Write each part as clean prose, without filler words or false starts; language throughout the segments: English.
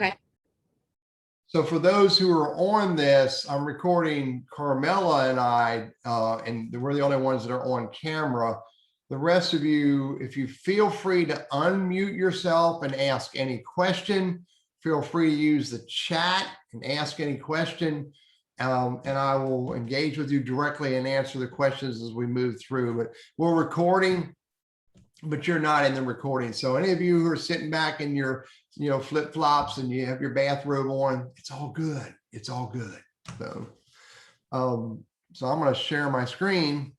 Okay. So for those who are on this, I'm recording Carmela and I, and we're the only ones that are on camera. The rest of you, if you feel free to unmute yourself and ask any question, feel free to use the chat and ask any question, and I will engage with you directly and answer the questions as we move through. But we're recording, but you're not in the recording. So any of you who are sitting back in your, flip-flops and you have your bathrobe on, it's all good. It's all good. So, so I'm going to share my screen,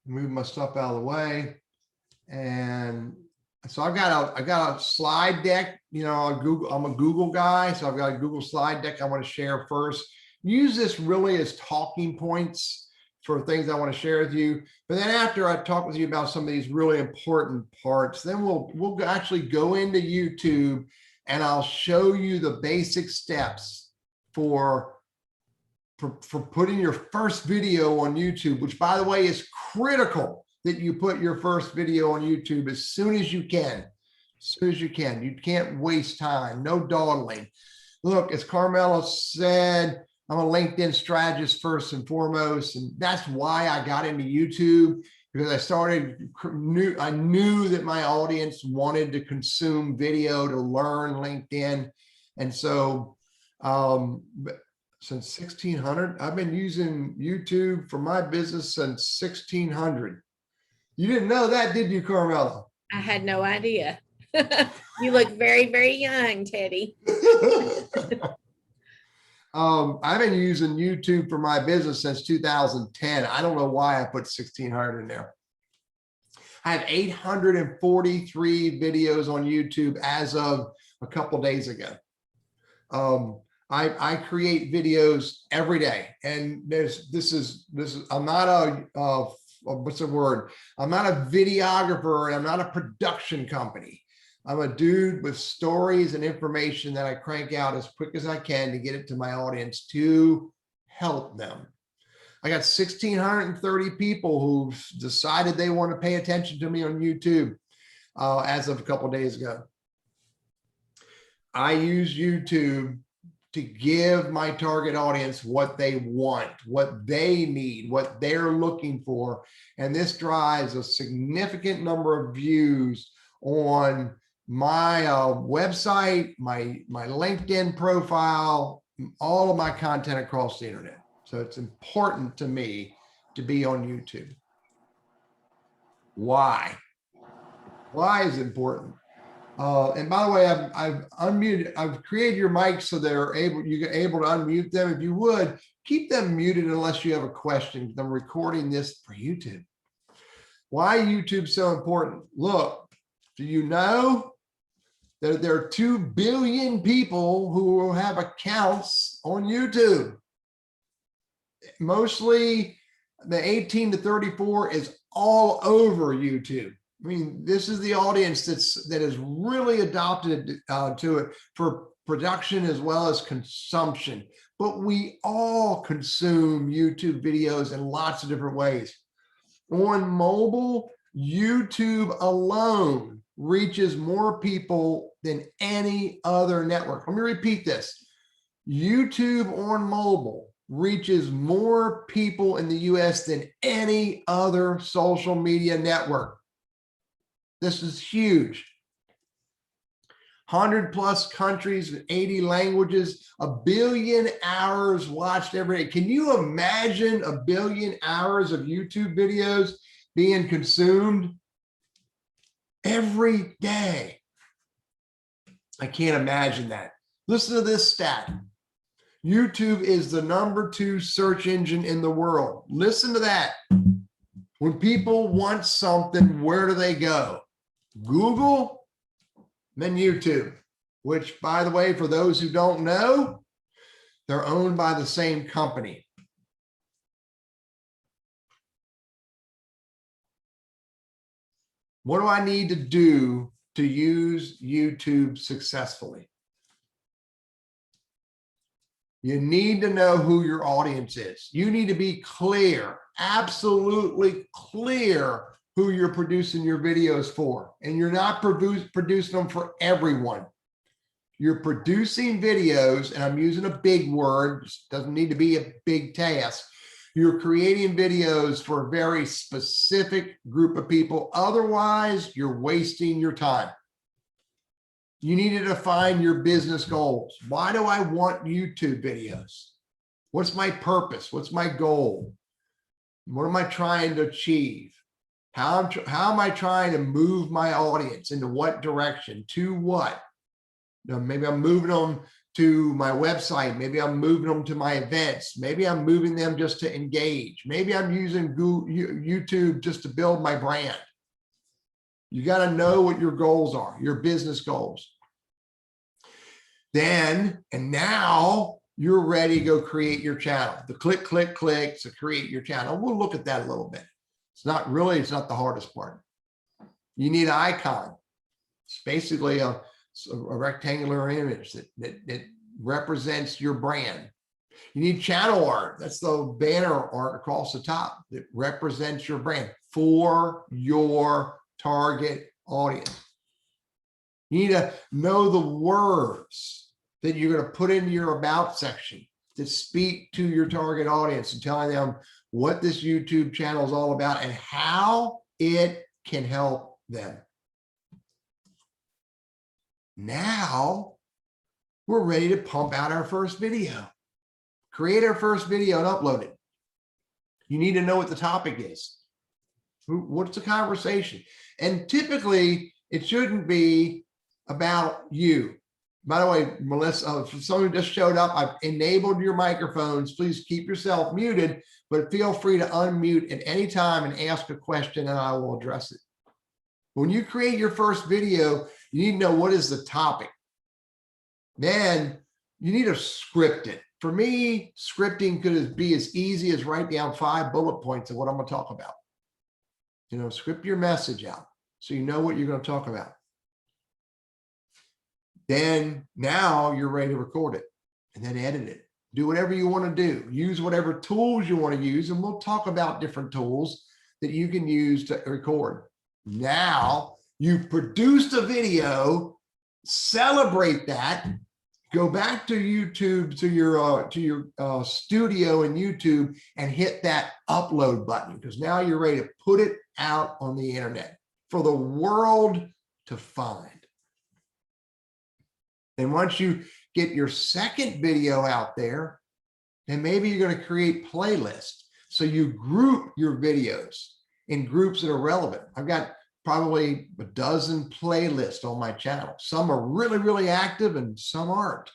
move my stuff out of the way. And so I got a slide deck, I'm a Google guy. So I've got a Google slide deck I want to share first. Use this really as talking points for things I want to share with you. But then after I talk with you about some of these really important parts, then we'll actually go into YouTube and I'll show you the basic steps for putting your first video on YouTube, which by the way is critical that you put your first video on YouTube as soon as you can. As soon as you can. You can't waste time. No dawdling. Look, as Carmela said, I'm a LinkedIn strategist first and foremost, and that's why I got into YouTube, because I knew that my audience wanted to consume video to learn LinkedIn. And so since 1600, I've been using YouTube for my business since 1600. You didn't know that, did you, Carmela? I had no idea. You look very, very young, Teddy. I've been using YouTube for my business since 2010. I don't know why I put 1600 in there. I have 843 videos on YouTube as of a couple of days ago. I create videos every day, and I'm not a what's the word? I'm not a videographer, and I'm not a production company. I'm a dude with stories and information that I crank out as quick as I can to get it to my audience to help them. I got 1,630 people who've decided they want to pay attention to me on YouTube as of a couple of days ago. I use YouTube to give my target audience what they want, what they need, what they're looking for. And this drives a significant number of views on my website, my LinkedIn profile, all of my content across the internet. So it's important to me to be on YouTube. Why? Why is it important? And by the way, I've unmuted, I've created your mics so you're able to unmute them. If you would, keep them muted unless you have a question. I'm recording this for YouTube. Why YouTube so important? Look, do you know that there are 2 billion people who have accounts on YouTube? Mostly the 18 to 34 is all over YouTube. I mean, this is the audience that has really adopted to it for production as well as consumption. But we all consume YouTube videos in lots of different ways. On mobile, YouTube alone reaches more people than any other network. Let me repeat this. YouTube on mobile reaches more people in the US than any other social media network. This is huge. 100+ countries, 80 languages, 1 billion hours watched every day. Can you imagine 1 billion hours of YouTube videos being consumed every day? I can't imagine that. Listen to this stat. YouTube is the #2 search engine in the world. Listen to that. When people want something, where do they go? Google, then YouTube, which, by the way, for those who don't know, they're owned by the same company. What do I need to do to use YouTube successfully? You need to know who your audience is. You need to be clear, absolutely clear who you're producing your videos for. And you're not producing them for everyone. You're producing videos, and I'm using a big word, doesn't need to be a big task. You're creating videos for a very specific group of people. Otherwise, you're wasting your time. You need to define your business goals. Why do I want YouTube videos? What's my purpose? What's my goal? What am I trying to achieve? How am I trying to move my audience into what direction? To what? Maybe I'm moving them to my website. Maybe I'm moving them to my events. Maybe I'm moving them just to engage. Maybe I'm using YouTube just to build my brand. You got to know what your goals are, your business goals. Then, and now you're ready to go create your channel. The click, click, click to create your channel. We'll look at that a little bit. It's not the hardest part. You need an icon. It's basically a rectangular image that represents your brand. You need channel art. That's the banner art across the top that represents your brand for your target audience. You need to know the words that you're going to put into your about section that speak to your target audience and telling them what this YouTube channel is all about and how it can help them. Now we're ready to pump out our first video, create our first video and upload it. You need to know what the topic is. What's the conversation? And typically it shouldn't be about you. By the way, Melissa, for someone who just showed up, I've enabled your microphones. Please keep yourself muted, but feel free to unmute at any time and ask a question and I will address it. When you create your first video, you need to know what is the topic. Then you need to script it. For me, scripting could be as easy as write down 5 bullet points of what I'm going to talk about. You know, script your message out so you know what you're going to talk about. Then now you're ready to record it and then edit it. Do whatever you want to do. Use whatever tools you want to use. And we'll talk about different tools that you can use to record. Now you've produced a video, celebrate that, go back to YouTube, to your studio in YouTube and hit that upload button because now you're ready to put it out on the internet for the world to find. And once you get your second video out there, then maybe you're going to create playlists. So you group your videos in groups that are relevant. I've got probably a dozen playlists on my channel. Some are really, really active and some aren't.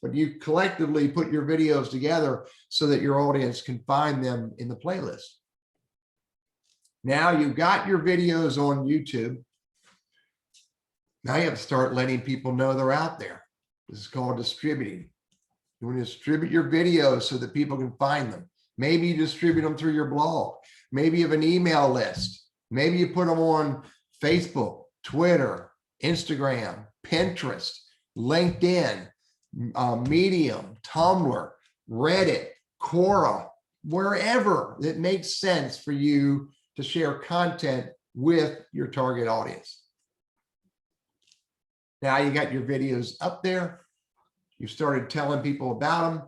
But you collectively put your videos together so that your audience can find them in the playlist. Now you've got your videos on YouTube. Now you have to start letting people know they're out there. This is called distributing. You want to distribute your videos so that people can find them. Maybe you distribute them through your blog. Maybe you have an email list. Maybe you put them on Facebook, Twitter, Instagram, Pinterest, LinkedIn, Medium, Tumblr, Reddit, Quora, wherever it makes sense for you to share content with your target audience. Now you got your videos up there. You started telling people about them.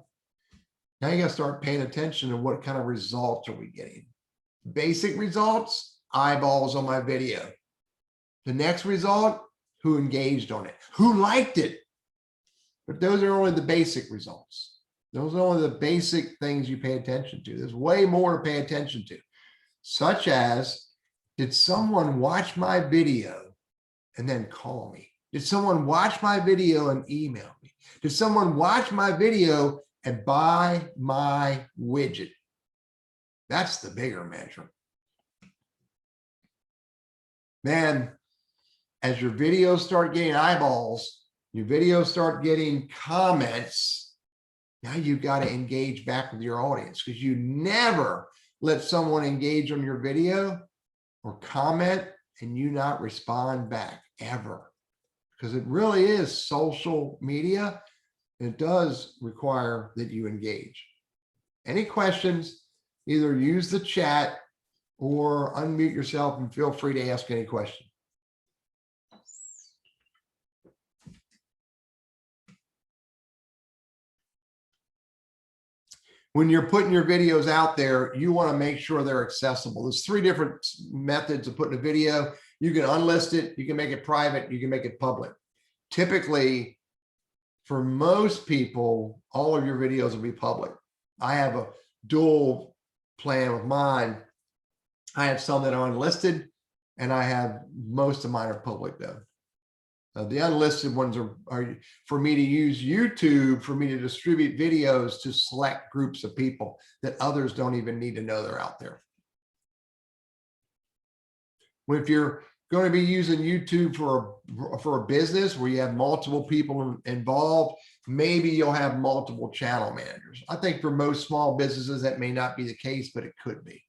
Now you got to start paying attention to what kind of results are we getting. Basic results, eyeballs on my video. The next result, who engaged on it, who liked it. But those are only the basic results. Those are only the basic things you pay attention to. There's way more to pay attention to, such as, did someone watch my video and then call me? Did someone watch my video and email me? Did someone watch my video and buy my widget? That's the bigger measure. Then, as your videos start getting eyeballs, your videos start getting comments, now you've got to engage back with your audience because you never let someone engage on your video or comment and you not respond back ever. Because it really is social media. It does require that you engage. Any questions, either use the chat or unmute yourself and feel free to ask any question. when you're putting your videos out there, you want to make sure they're accessible. There's 3 different methods of putting a video. You can unlist it, you can make it private, you can make it public. Typically, for most people, all of your videos will be public. I have a dual plan with mine. I have some that are unlisted, and I have most of mine are public though. The unlisted ones are for me to use YouTube for me to distribute videos to select groups of people that others don't even need to know they're out there. If you're going to be using YouTube for a business where you have multiple people involved, maybe you'll have multiple channel managers. I think for most small businesses that may not be the case, but it could be.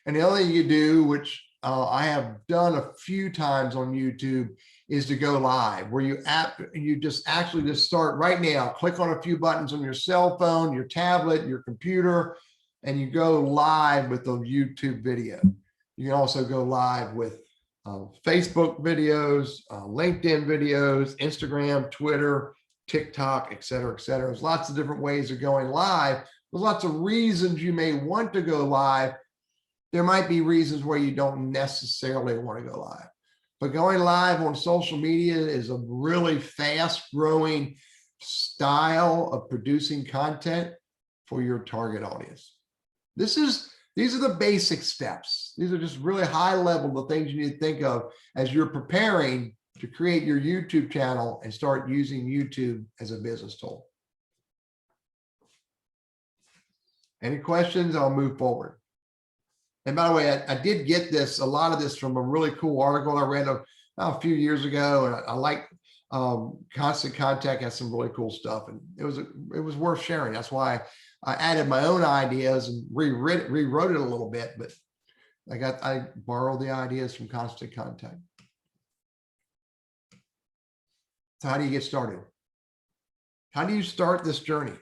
And the other thing you do, which I have done a few times on YouTube, is to go live, where you just actually start right now, click on a few buttons on your cell phone, your tablet, your computer, and you go live with the YouTube video. You can also go live with Facebook videos, LinkedIn videos, Instagram, Twitter, TikTok, et cetera, et cetera. There's lots of different ways of going live. There's lots of reasons you may want to go live. There might be reasons where you don't necessarily want to go live, but going live on social media is a really fast growing style of producing content for your target audience. These are the basic steps. These are just really high level, the things you need to think of as you're preparing to create your YouTube channel and start using YouTube as a business tool. Any questions? I'll move forward. And by the way, I did get a lot of this from a really cool article I read a few years ago, and I like Constant Contact has some really cool stuff, and it was worth sharing. That's why I added my own ideas and rewrote it a little bit, but I borrowed the ideas from Constant Contact. So how do you get started? How do you start this journey?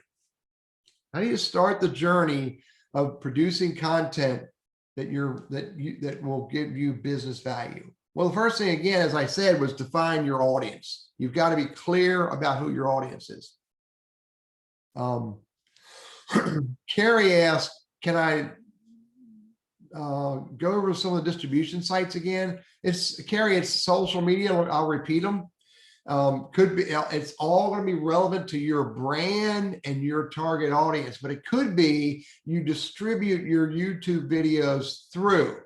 How do you start the journey of producing content that will give you business value? Well, the first thing, again, as I said, was define your audience. You've got to be clear about who your audience is. Carrie asked, can I go over some of the distribution sites again? Carrie, it's social media. I'll repeat them. It's all going to be relevant to your brand and your target audience, but it could be you distribute your YouTube videos through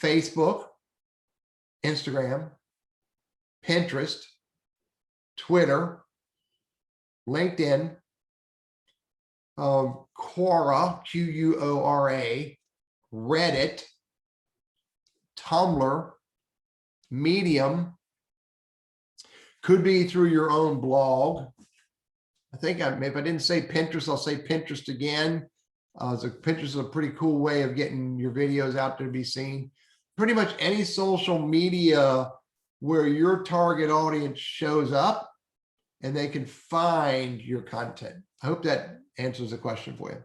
Facebook, Instagram, Pinterest, Twitter, LinkedIn, Quora, Quora, Reddit, Tumblr, Medium. Could be through your own blog. I think if I didn't say Pinterest, I'll say Pinterest again. So Pinterest is a pretty cool way of getting your videos out there to be seen. Pretty much any social media where your target audience shows up and they can find your content. I hope that answers the question for you.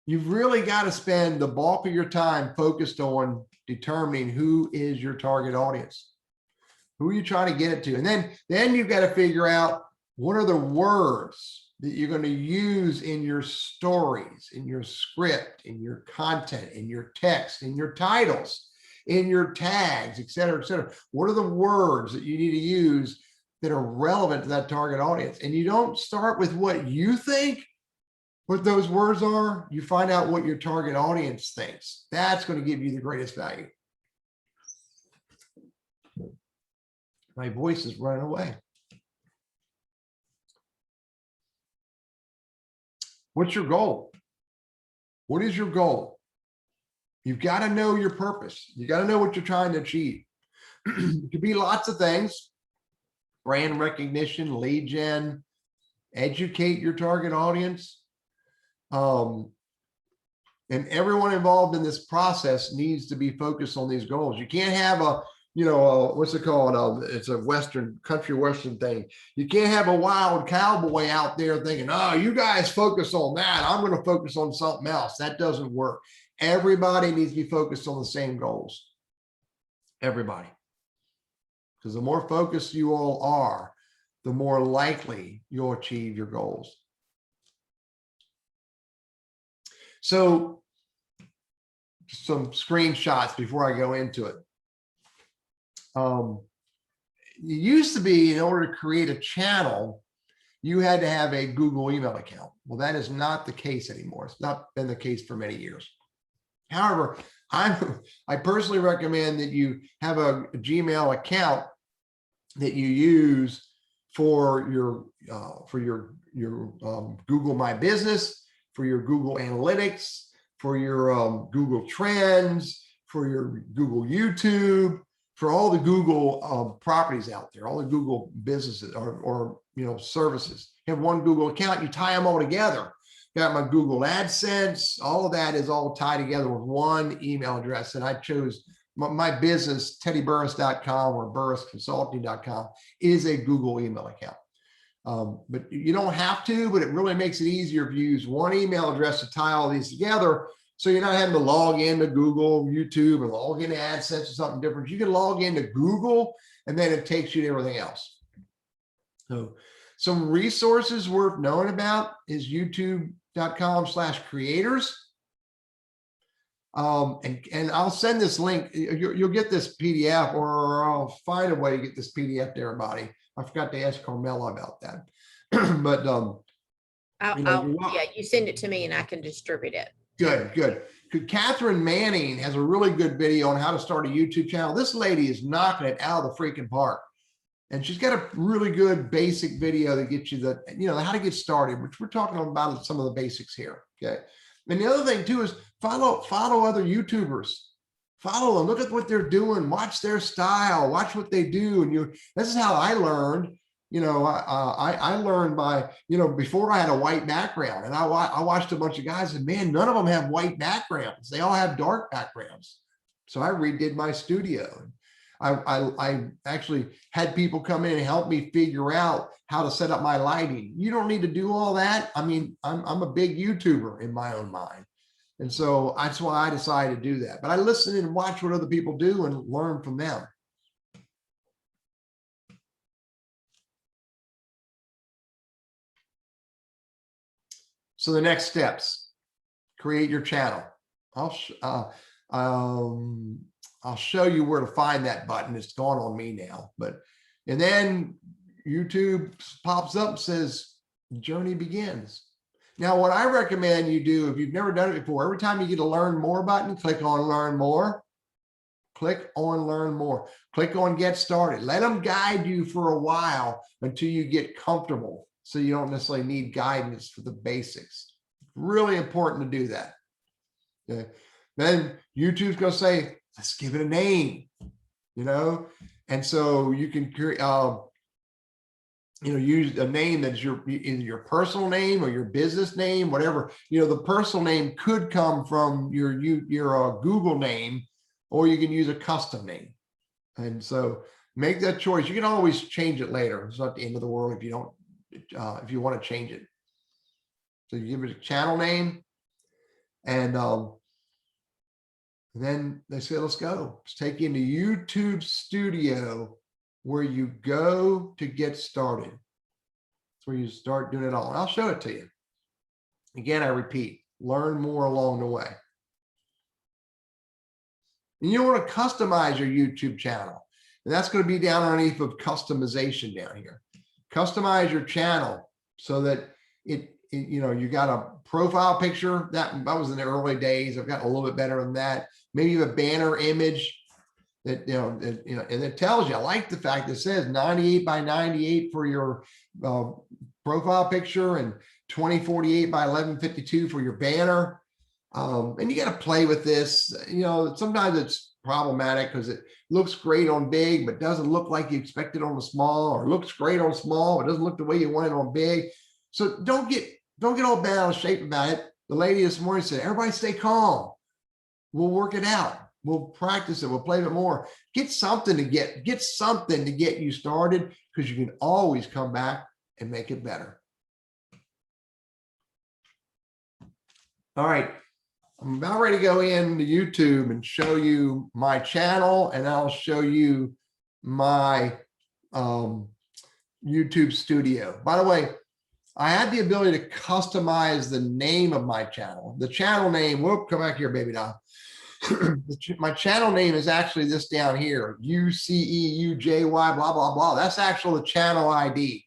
You've really got to spend the bulk of your time focused on determining who is your target audience. Who are you trying to get it to? And then you've got to figure out what are the words that you're going to use in your stories, in your script, in your content, in your text, in your titles, in your tags, et cetera, et cetera. What are the words that you need to use that are relevant to that target audience? And you don't start with what you think what those words are. You find out what your target audience thinks. That's going to give you the greatest value. My voice is running away. What's your goal? What is your goal? You've got to know your purpose. You got to know what you're trying to achieve. It could be lots of things: brand recognition, lead gen, educate your target audience. And everyone involved in this process needs to be focused on these goals. You can't have what's it called? It's a country Western thing. You can't have a wild cowboy out there thinking, oh, you guys focus on that, I'm going to focus on something else. That doesn't work. Everybody needs to be focused on the same goals. Everybody. Because the more focused you all are, the more likely you'll achieve your goals. So some screenshots before I go into it. It used to be, in order to create a channel, you had to have a Google email account. Well, that is not the case anymore. It's not been the case for many years. However, I personally recommend that you have a Gmail account that you use for your Google My Business, for your Google Analytics, for your Google Trends, for your Google YouTube, for all the Google properties out there, all the Google businesses or services. You have one Google account, you tie them all together. Got my Google AdSense, all of that is all tied together with one email address. And I chose my business, teddyburriss.com or burrissconsulting.com is a Google email account. But you don't have to, but it really makes it easier if you use one email address to tie all these together. So you're not having to log into Google, YouTube, or log into AdSense or something different. You can log into Google and then it takes you to everything else. So some resources worth knowing about is youtube.com/creators. And I'll send this link. You'll get this PDF, or I'll find a way to get this PDF to everybody. I forgot to ask Carmela about that. But yeah, you send it to me and I can distribute it. Good. Catherine Manning has a really good video on how to start a YouTube channel. This lady is knocking it out of the freaking park. And she's got a really good basic video that gets you how to get started, which we're talking about some of the basics here. Okay. And the other thing too is follow other YouTubers. Follow them, look at what they're doing, watch their style, watch what they do. And this is how I learned. I learned by, before I had a white background, and I watched a bunch of guys, and man, none of them have white backgrounds. They all have dark backgrounds. So I redid my studio. I actually had people come in and help me figure out how to set up my lighting. You don't need to do all that. I mean, I'm a big YouTuber in my own mind. And so that's why I decided to do that. But I listen and watch what other people do and learn from them. So the next steps, create your channel. I'll show you where to find that button. It's gone on me now, and then YouTube pops up and says, journey begins. Now, what I recommend you do, if you've never done it before, every time you get a learn more button, click on learn more, click on learn more, click on get started. Let them guide you for a while until you get comfortable. So you don't necessarily need guidance for the basics. Really important to do that. Okay. Then YouTube's going to say, let's give it a name, and so you can create, use a name that's either your personal name or your business name, whatever. The personal name could come from your Google name, or you can use a custom name. And so make that choice. You can always change it later. It's not the end of the world if you don't, if you want to change it. So you give it a channel name, and then they say, let's go. Let's take you into YouTube Studio, where you go to get started. That's where you start doing it all. And I'll show it to you. Again, I repeat, learn more along the way. And you want to customize your YouTube channel. And that's going to be down underneath of customization down here. Customize your channel so that you got a profile picture. That was in the early days. I've gotten a little bit better than that. Maybe you have a banner image that, and it tells you. I like the fact that it says 98 by 98 for your profile picture and 2048 by 1152 for your banner. And you got to play with this. Sometimes it's problematic because it looks great on big, but doesn't look like you expect it on the small, or looks great on small, but doesn't look the way you want it on big. So don't get all bent out of shape about it. The lady this morning said, everybody stay calm. We'll work it out. We'll practice it. We'll play it more. Get something to get you started, because you can always come back and make it better. All right. I'm about ready to go into YouTube and show you my channel, and I'll show you my YouTube studio. By the way, I had the ability to customize the name of my channel. The channel name, whoop, come back here, baby doll. My channel name is actually this down here, UCEUJY, blah, blah, blah. That's actually the channel ID.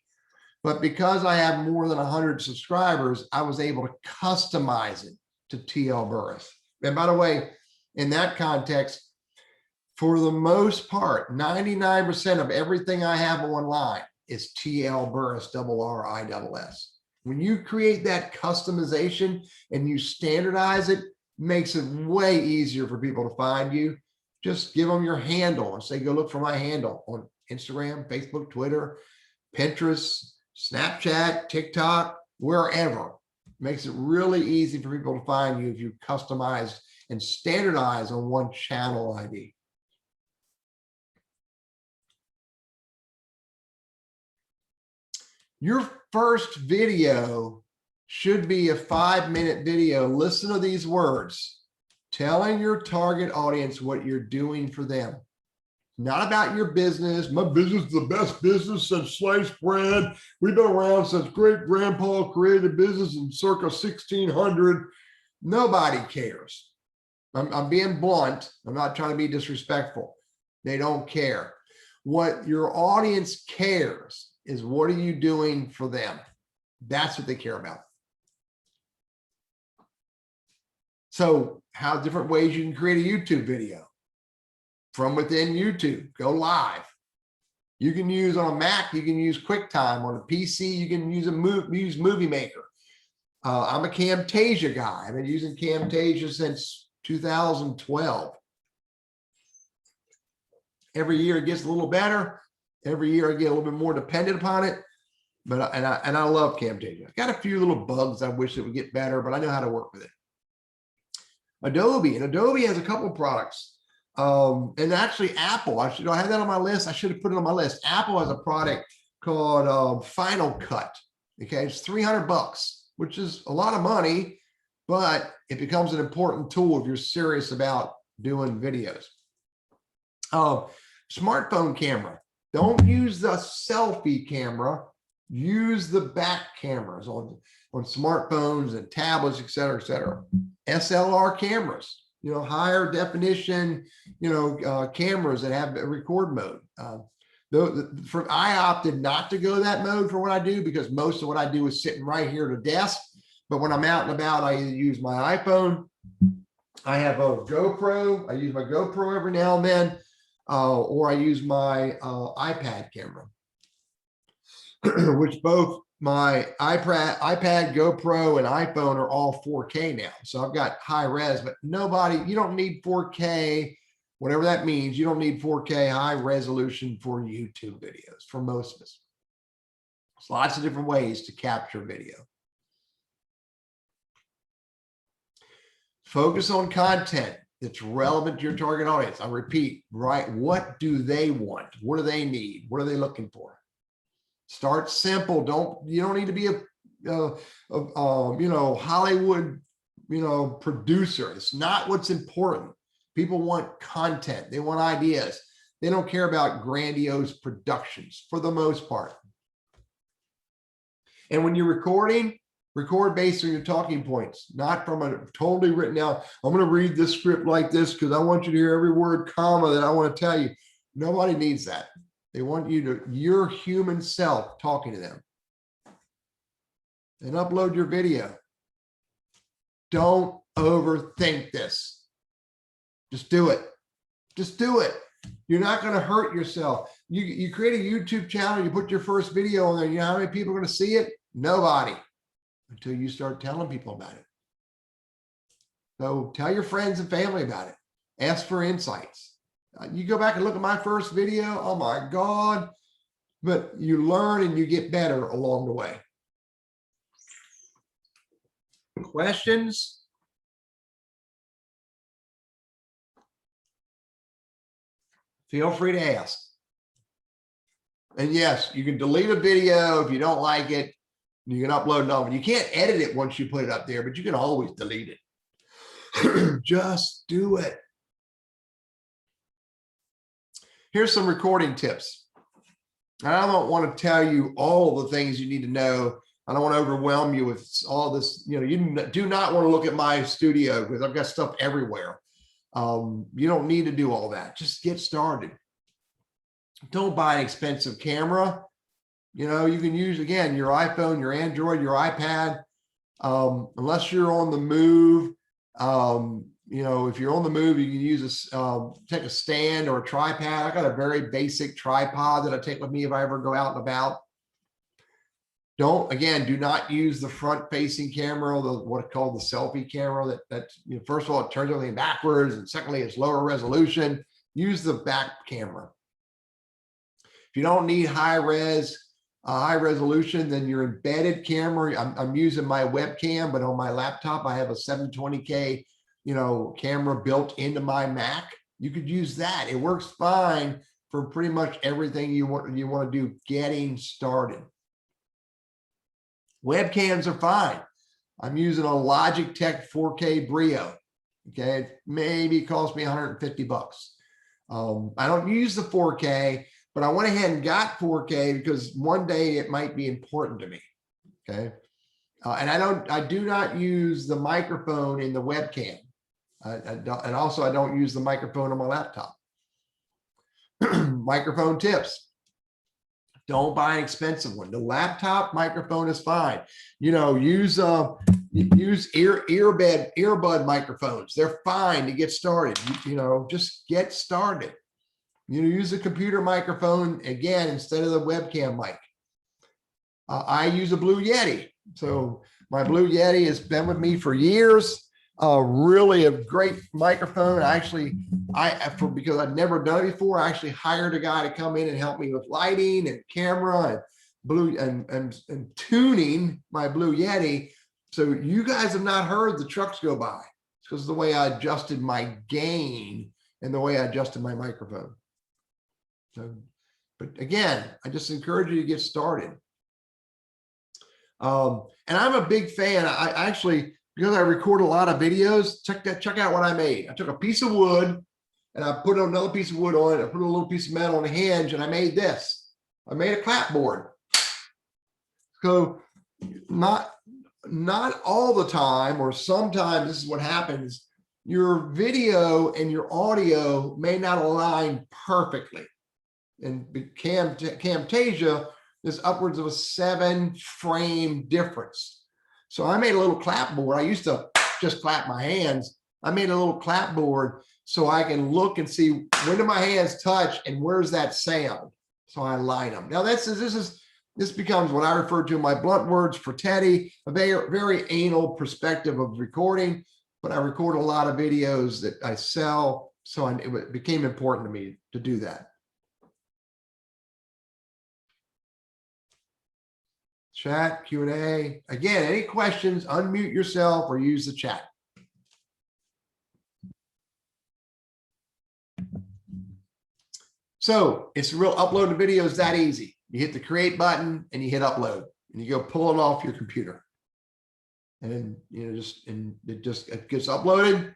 But because I have more than 100 subscribers, I was able to customize it to TL Burriss. And by the way, in that context, for the most part, 99% of everything I have online is TL Burriss, RRISS. When you create that customization and you standardize it, makes it way easier for people to find you. Just give them your handle and say, go look for my handle on Instagram, Facebook, Twitter, Pinterest, Snapchat, TikTok, wherever. Makes it really easy for people to find you if you customize and standardize on one channel ID. Your first video should be a 5-minute video. Listen to these words, telling your target audience what you're doing for them. Not about your business. My business is the best business since sliced bread. We've been around since great grandpa created business in circa 1600. Nobody cares. I'm being blunt. I'm not trying to be disrespectful. They don't care. What your audience cares is, what are you doing for them? That's what they care about. So how different ways you can create a YouTube video from within YouTube, go live. You can use on a Mac, you can use QuickTime. On a PC, you can use Movie Maker. I'm a Camtasia guy. I've been using Camtasia since 2012. Every year it gets a little better. Every year I get a little bit more dependent upon it. But I love Camtasia. I've got a few little bugs I wish it would get better, but I know how to work with it. Adobe has a couple products. And actually Apple, I have that on my list. I should have put it on my list. Apple has a product called Final Cut. Okay, it's $300, which is a lot of money, but it becomes an important tool if you're serious about doing videos. Smartphone camera. Don't use the selfie camera. Use the back cameras on smartphones and tablets, et cetera, et cetera. SLR cameras, higher definition, cameras that have a record mode. I opted not to go that mode for what I do, because most of what I do is sitting right here at a desk. But when I'm out and about, I either use my iPhone. I have a GoPro. I use my GoPro every now and then, or I use my iPad camera, which both my iPad, GoPro, and iPhone are all 4K now. So I've got high res, but you don't need 4K, whatever that means. You don't need 4K high resolution for YouTube videos for most of us. There's lots of different ways to capture video. Focus on content that's relevant to your target audience. I repeat, right? What do they want? What do they need? What are they looking for? Start simple. You don't need to be a Hollywood, producer. It's not what's important. People want content. They want ideas. They don't care about grandiose productions for the most part. And when you're recording, record based on your talking points, not from a totally written out. I'm going to read this script like this because I want you to hear every word, comma that I want to tell you. Nobody needs that. They want your human self talking to them. And upload your video. Don't overthink this. Just do it. Just do it. You're not going to hurt yourself. You create a YouTube channel, you put your first video on there. You know how many people are going to see it? Nobody, until you start telling people about it. So tell your friends and family about it. Ask for insights. You go back and look at my first video. Oh my God. But you learn and you get better along the way. Questions? Feel free to ask. And yes, you can delete a video if you don't like it. You can upload it over. You can't edit it once you put it up there, but you can always delete it. Just do it. Here's some recording tips. And I don't want to tell you all the things you need to know. I don't want to overwhelm you with all this. You do not want to look at my studio because I've got stuff everywhere. You don't need to do all that. Just get started. Don't buy an expensive camera. You can use, again, your iPhone, your Android, your iPad, unless you're on the move. If you're on the move, you can use take a stand or a tripod. I got a very basic tripod that I take with me if I ever go out and about. Do not use the front facing camera, what's called the selfie camera that first of all, it turns everything backwards. And secondly, it's lower resolution. Use the back camera. If you don't need high resolution, then your embedded camera, I'm using my webcam, but on my laptop, I have a 720K, camera built into my Mac. You could use that. It works fine for pretty much everything you want to do getting started. Webcams are fine. I'm using a Logitech 4K Brio. Okay, it maybe cost me 150 bucks. I don't use the 4K, but I went ahead and got 4K because one day it might be important to me. Okay, and I do not use the microphone in the webcam. And also I don't use the microphone on my laptop. Microphone tips. Don't buy an expensive one. The laptop microphone is fine. Use earbud microphones. They're fine to get started. Just get started. Use a computer microphone again instead of the webcam mic. I use a Blue Yeti. So my Blue Yeti has been with me for years. Really a great microphone. Because I'd never done it before, I actually hired a guy to come in and help me with lighting and camera and tuning my Blue Yeti. So you guys have not heard the trucks go by. It's because of the way I adjusted my gain and the way I adjusted my microphone. So, but again, I just encourage you to get started. And I'm a big fan. I actually, because I record a lot of videos, check out what I made. I took a piece of wood and I put another piece of wood on it. I put a little piece of metal on a hinge and I made this. I made a clapboard. So not all the time, or sometimes this is what happens. Your video and your audio may not align perfectly. And Camtasia, there's upwards of a 7-frame difference. So I made a little clapboard. I used to just clap my hands. I made a little clapboard so I can look and see when do my hands touch and where's that sound. So I line them. Now this becomes what I refer to in my blunt words for Teddy, a very anal perspective of recording, but I record a lot of videos that I sell. So it became important to me to do that. Chat, Q&A. Again, any questions, unmute yourself or use the chat. So it's real, uploading videos that easy. You hit the create button and you hit upload and you go pull it off your computer. And then, it gets uploaded.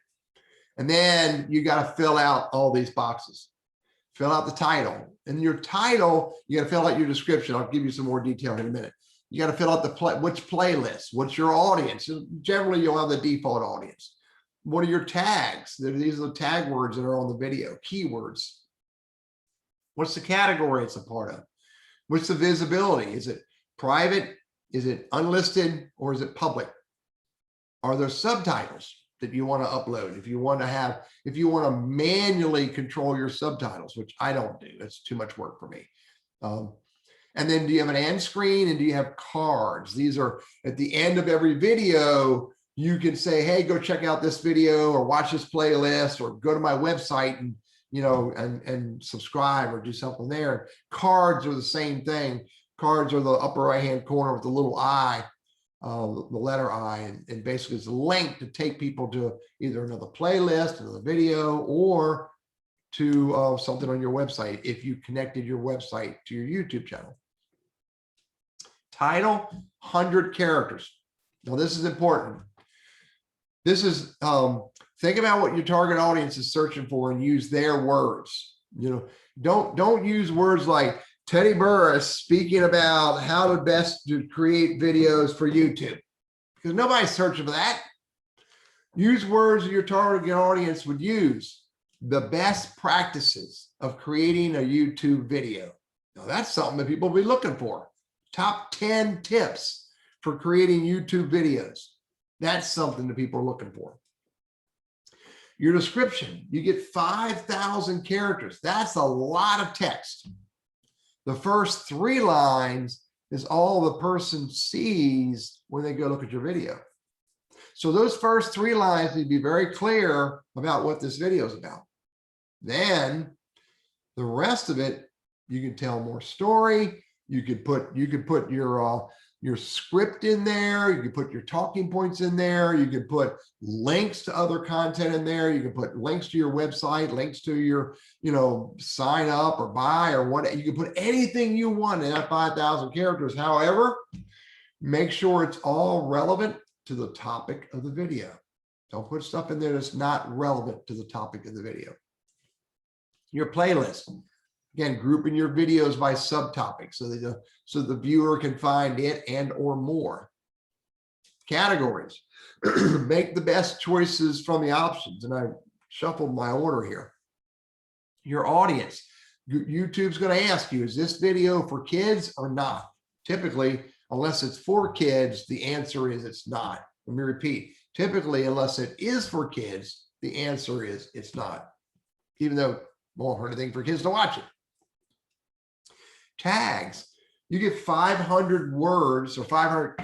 And then you got to fill out all these boxes. Fill out the title. And your title, you got to fill out your description. I'll give you some more detail in a minute. You got to fill out which playlist, what's your audience. Generally, you'll have the default audience. What are your tags? These are the tag words that are on the video, keywords. What's the category it's a part of? What's the visibility? Is it private? Is it unlisted? Or is it public? Are there subtitles that you want to upload? If you want to manually control your subtitles, which I don't do, that's too much work for me. And then do you have an end screen and do you have cards? These are at the end of every video, you can say, hey, go check out this video or watch this playlist or go to my website and, and subscribe or do something there. Cards are the same thing. Cards are the upper right-hand corner with the little I, the letter I, and basically it's a link to take people to either another playlist, another video, or to something on your website if you connected your website to your YouTube channel. Title, 100 characters. Now this is important. This is, think about what your target audience is searching for and use their words. Don't use words like Teddy Burriss speaking about how to best to create videos for YouTube, because nobody's searching for that. Use words your target audience would use. The best practices of creating a YouTube video. Now that's something that people will be looking for. Top 10 tips for creating YouTube videos. That's something that people are looking for. Your description, you get 5,000 characters. That's a lot of text. The first 3 lines is all the person sees when they go look at your video. So those first 3 lines need to be very clear about what this video is about. Then the rest of it, you can tell more story. You could put your script in there. You could put your talking points in there. You could put links to other content in there. You can put links to your website, links to your, sign up or buy or what. You can put anything you want in that 5,000 characters. However, make sure it's all relevant to the topic of the video. Don't put stuff in there that's not relevant to the topic of the video. Your playlist. Again, grouping your videos by subtopics so the viewer can find it and or more. Categories. Make the best choices from the options. And I shuffled my order here. Your audience. YouTube's going to ask you, is this video for kids or not? Typically, unless it's for kids, the answer is it's not. Let me repeat. Typically, unless it is for kids, the answer is it's not. Even though won't hurt anything for kids to watch it. Tags. You get 500 words or 500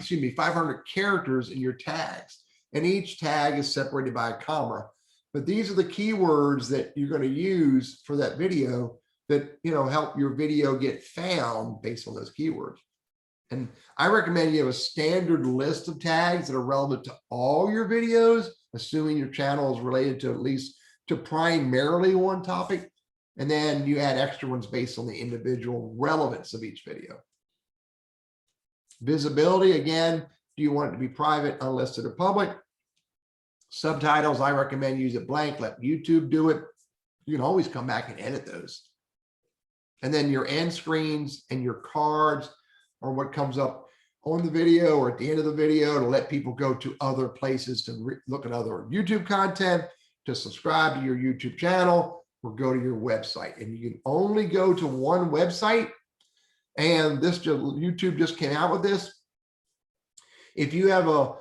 characters in your tags. And each tag is separated by a comma. But these are the keywords that you're going to use for that video that, help your video get found based on those keywords. And I recommend you have a standard list of tags that are relevant to all your videos, assuming your channel is related to at least to primarily one topic. And then you add extra ones based on the individual relevance of each video. Visibility, again, do you want it to be private, unlisted, or public? Subtitles, I recommend use it blank, let YouTube do it. You can always come back and edit those. And then your end screens and your cards are what comes up on the video or at the end of the video to let people go to other places to look at other YouTube content, to subscribe to your YouTube channel, or go to your website. And you can only go to one website. And YouTube just came out with this. If you have a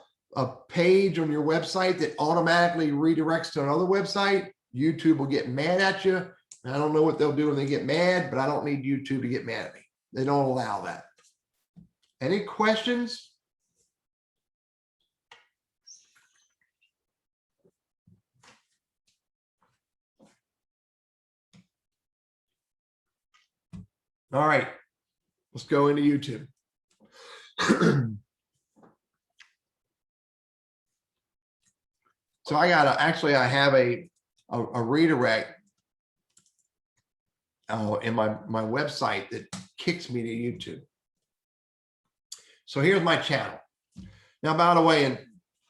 page on your website that automatically redirects to another website, YouTube will get mad at you. I don't know what they'll do when they get mad, but I don't need YouTube to get mad at me. They don't allow that. Any questions? All right, let's go into YouTube. So I have a redirect in my website that kicks me to YouTube. So here's my channel. Now, by the way,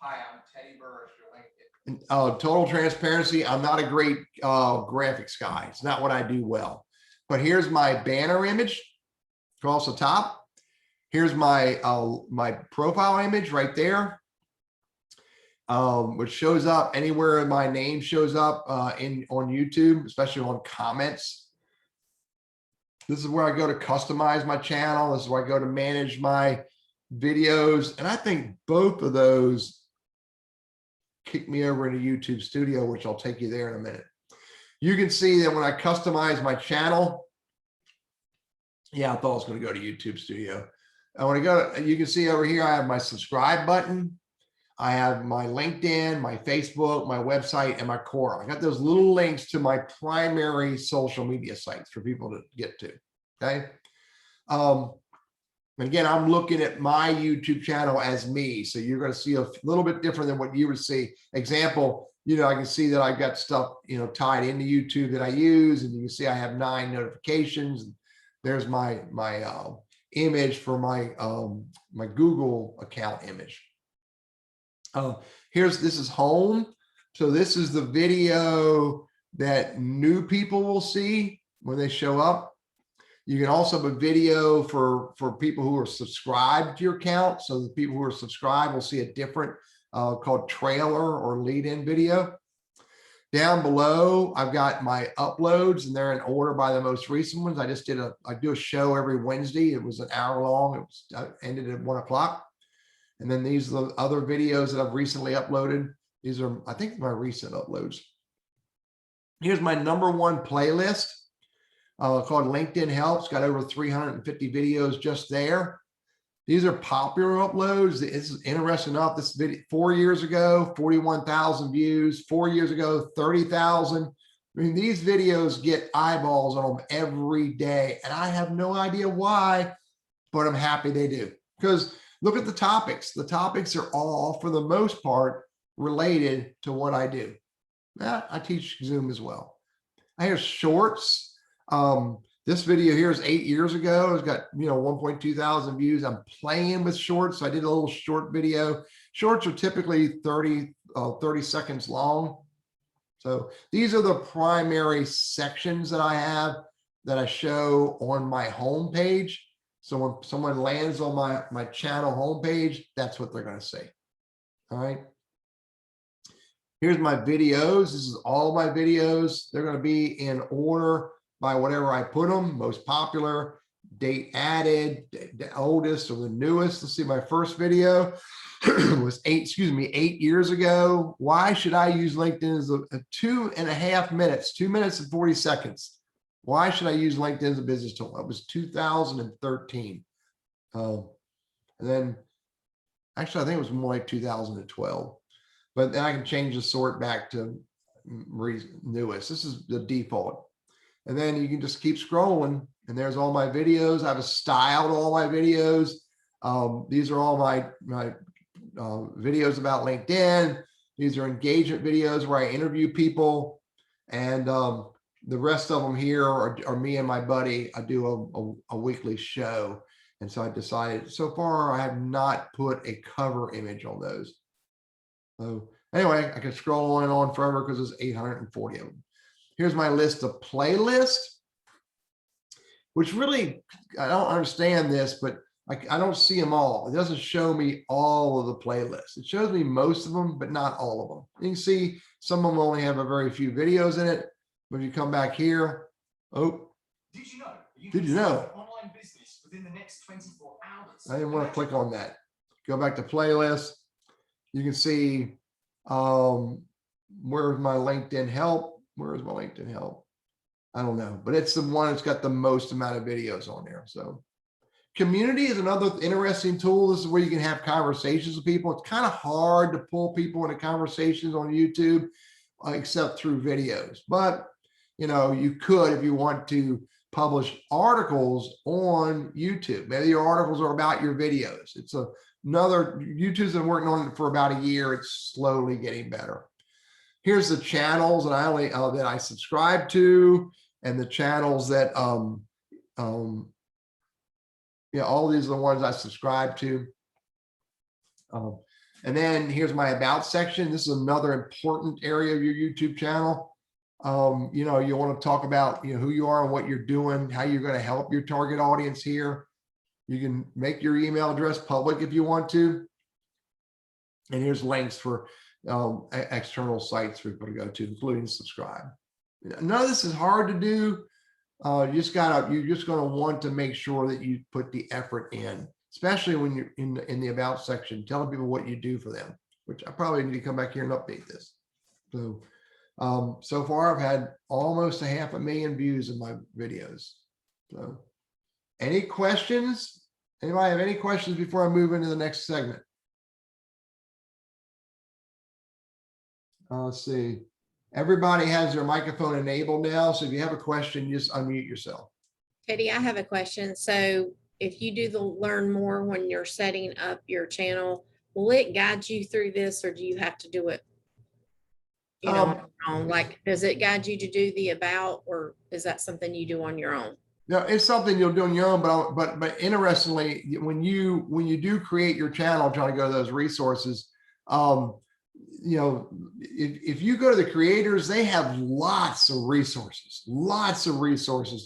hi, I'm Teddy Burriss. Total transparency, I'm not a great graphics guy. It's not what I do well. But here's my banner image across the top. Here's my my profile image right there, which shows up anywhere my name shows up on YouTube, especially on comments. This is where I go to customize my channel. This is where I go to manage my videos. And I think both of those kick me over into YouTube Studio, which I'll take you there in a minute. You can see that when I customize my channel, yeah, I thought I was going to go to YouTube Studio. I want to go, you can see over here, I have my subscribe button. I have my LinkedIn, my Facebook, my website, and my Quora. I got those little links to my primary social media sites for people to get to, okay? Again, I'm looking at my YouTube channel as me. So you're going to see a little bit different than what you would see. Example, I can see that I've got stuff, tied into YouTube that I use, and you can see I have 9 notifications. And there's my image for my my Google account image. This is home. So this is the video that new people will see when they show up. You can also have a video for people who are subscribed to your account. So the people who are subscribed will see a different called trailer or lead-in video. Down below, I've got my uploads, and they're in order by the most recent ones. I do a show every Wednesday. It was an hour long. It ended at 1 o'clock. And then these are the other videos that I've recently uploaded. These are, I think, my recent uploads. Here's my #1 playlist called LinkedIn Helps. Got over 350 videos just there. These are popular uploads. It's interesting enough. This video 4 years ago, 41,000 views. 4 years ago, 30,000. I mean, these videos get eyeballs on them every day, and I have no idea why, but I'm happy they do. Because look at the topics. The topics are all, for the most part, related to what I do. I teach Zoom as well. I have shorts. This video here is 8 years ago. It's got 1.2 thousand views. I'm playing with shorts. So I did a little short video. Shorts are typically 30 seconds long. So these are the primary sections that I have that I show on my home page. So when someone lands on my channel homepage, that's what they're going to see. All right. Here's my videos. This is all my videos. They're going to be in order by whatever I put them, most popular, date added, the oldest or the newest. Let's see, my first video was 8 years ago. Why should I use LinkedIn as a 2.5 minutes, 2 minutes and 40 seconds? Why should I use LinkedIn as a business tool? It was 2013. And then actually, I think it was more like 2012, but then I can change the sort back to newest. This is the default. And then you can just keep scrolling, and there's all my videos. I've styled all my videos. These are all my videos about LinkedIn. These are engagement videos where I interview people, and the rest of them here are me and my buddy. I do a weekly show, and so I decided, so far I have not put a cover image on those. So anyway, I can scroll on and on forever because there's 840 of them. Here's my list of playlists, which really, I don't understand this, but I don't see them all. It doesn't show me all of the playlists. It shows me most of them, but not all of them. You can see some of them only have a very few videos in it. But if you come back here, oh, did you know? Online business within the next 24 hours. I didn't want to click on that. Go back to playlist. You can see where's my LinkedIn help. Where's my LinkedIn help? I don't know, but it's the one that's got the most amount of videos on there. So community is another interesting tool. This is where you can have conversations with people. It's kind of hard to pull people into conversations on YouTube, except through videos. But, you could, if you want to publish articles on YouTube. Maybe your articles are about your videos. It's YouTube's been working on it for about a year. It's slowly getting better. Here's the channels that I subscribe to, and the channels that all these are the ones I subscribe to. And then here's my about section. This is another important area of your YouTube channel. You want to talk about who you are and what you're doing, how you're going to help your target audience here. You can make your email address public if you want to. And here's links for external sites for people to go to, including subscribe. None of this is hard to do. You're just going to want to make sure that you put the effort in, especially when you're in the about section, telling people what you do for them, which I probably need to come back here and update this. So far I've had almost 500,000 views in my videos. So any questions? Anybody have any questions before I move into the next segment? Let's see. Everybody has their microphone enabled now. So if you have a question, just unmute yourself. Teddy, I have a question. So if you do the learn more when you're setting up your channel, will it guide you through this, or do you have to do it, on your own? Like, does it guide you to do the about, or is that something you do on your own? No, it's something you'll do on your own, but interestingly, when you do create your channel, trying to go to those resources, if you go to the creators, they have lots of resources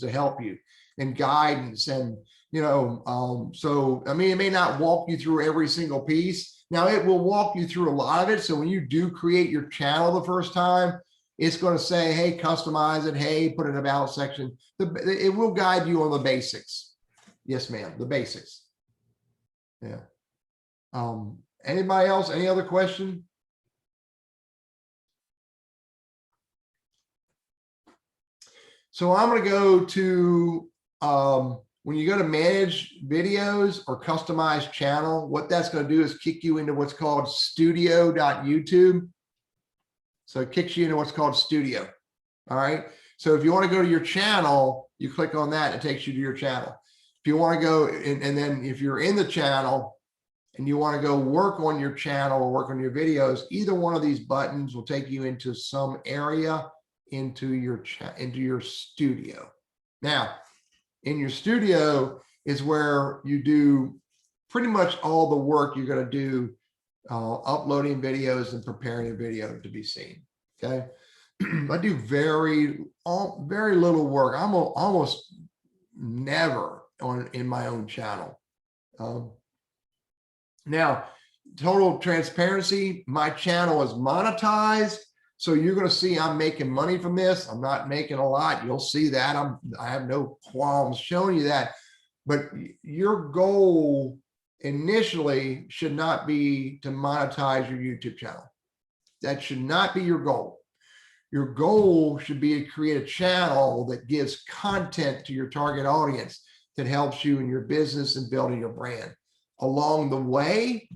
to help you. and guidance. And, so, I mean, it may not walk you through every single piece. Now it will walk you through a lot of it. So when you do create your channel the first time, it's going to say, hey, customize it. Hey, put an about section. It will guide you on the basics. Yes, ma'am. The basics. Yeah. Anybody else? Any other question? So I'm going to go to, when you go to manage videos or customize channel, what that's going to do is kick you into what's called studio.youtube. So it kicks you into what's called studio. All right. So if you want to go to your channel, you click on that, it takes you to your channel. If you want to go, and then if you're in the channel and you want to go work on your channel or work on your videos, either one of these buttons will take you into some area into your studio. Now, in your studio is where you do pretty much all the work you're going to do, uploading videos and preparing a video to be seen. Okay. I do very little work. I'm almost never in my own channel. Now, total transparency, my channel is monetized. So you're going to see I'm making money from this. I'm not making a lot. You'll see that. I have no qualms showing you that. But your goal initially should not be to monetize your YouTube channel. That should not be your goal. Your goal should be to create a channel that gives content to your target audience that helps you in your business and building your brand. Along the way,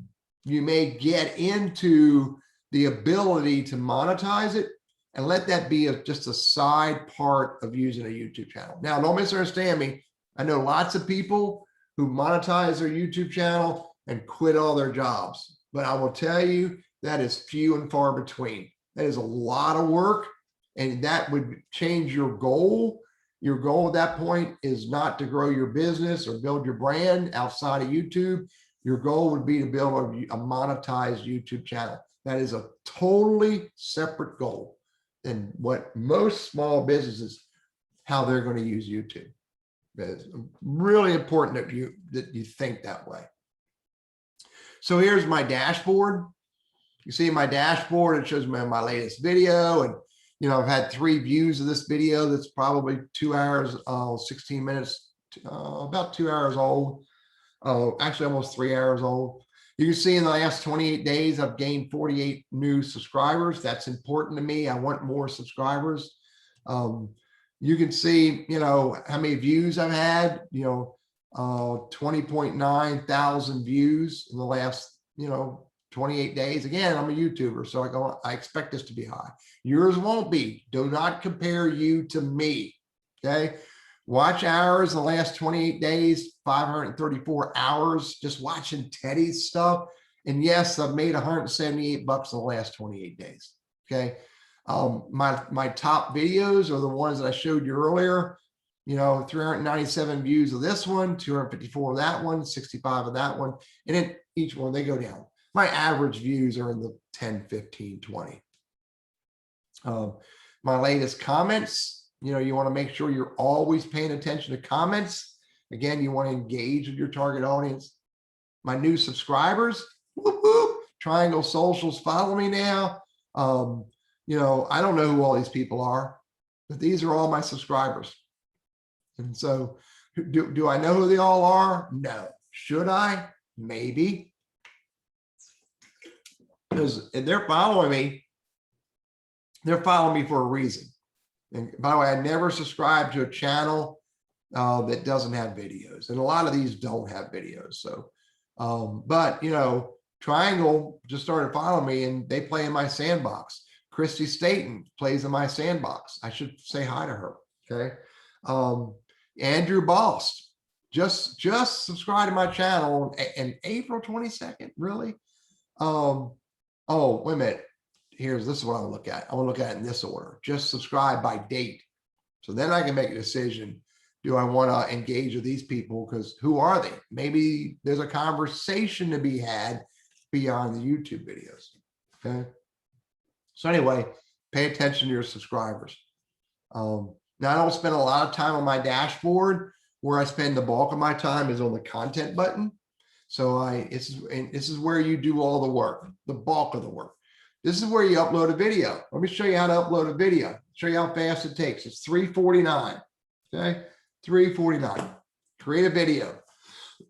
you may get into the ability to monetize it and let that be just a side part of using a YouTube channel. Now, don't misunderstand me. I know lots of people who monetize their YouTube channel and quit all their jobs, but I will tell you that is few and far between. That is a lot of work, and that would change your goal. Your goal at that point is not to grow your business or build your brand outside of YouTube. Your goal would be to build a monetized YouTube channel. That is a totally separate goal than what most small businesses, how they're going to use YouTube. It's really important that you think that way. So here's my dashboard. You see my dashboard, it shows me my latest video, and I've had 3 views of this video that's probably 2 hours, 16 minutes, about 2 hours old. Actually almost 3 hours old. You can see in the last 28 days, I've gained 48 new subscribers. That's important to me. I want more subscribers. You can see, how many views I've had, 20.9 thousand views in the last, 28 days. Again, I'm a YouTuber, so I expect this to be high. Yours won't be. Do not compare you to me. Okay. Watch hours in the last 28 days, 534 hours just watching Teddy's stuff. And yes, I've made $178 in the last 28 days. Okay. My top videos are the ones that I showed you earlier. 397 views of this one, 254 of that one, 65 of that one. And then each one, they go down. My average views are in the 10, 15, 20. My latest comments, you want to make sure you're always paying attention to comments. Again, you want to engage with your target audience. My new subscribers, whoop, whoop, Triangle Socials, follow me now. I don't know who all these people are, but these are all my subscribers. And so do I know who they all are? No. Should I? Maybe. Because they're following me. They're following me for a reason. And by the way, I never subscribe to a channel that doesn't have videos. And a lot of these don't have videos. So, but Triangle just started following me and they play in my sandbox. Christy Staten plays in my sandbox. I should say hi to her. Okay. Andrew Bost just subscribed to my channel in April 22nd. Really? Oh, wait a minute. This is what I want to look at. I want to look at it in this order. Just subscribe by date. So then I can make a decision. Do I want to engage with these people? Because who are they? Maybe there's a conversation to be had beyond the YouTube videos. Okay. So anyway, pay attention to your subscribers. Now I don't spend a lot of time on my dashboard. where I spend the bulk of my time is on the content button. So this is where you do all the work, the bulk of the work. This is where you upload a video. Let me show you how to upload a video. Show you how fast it takes. It's $3.49. Okay, $3.49. Create a video.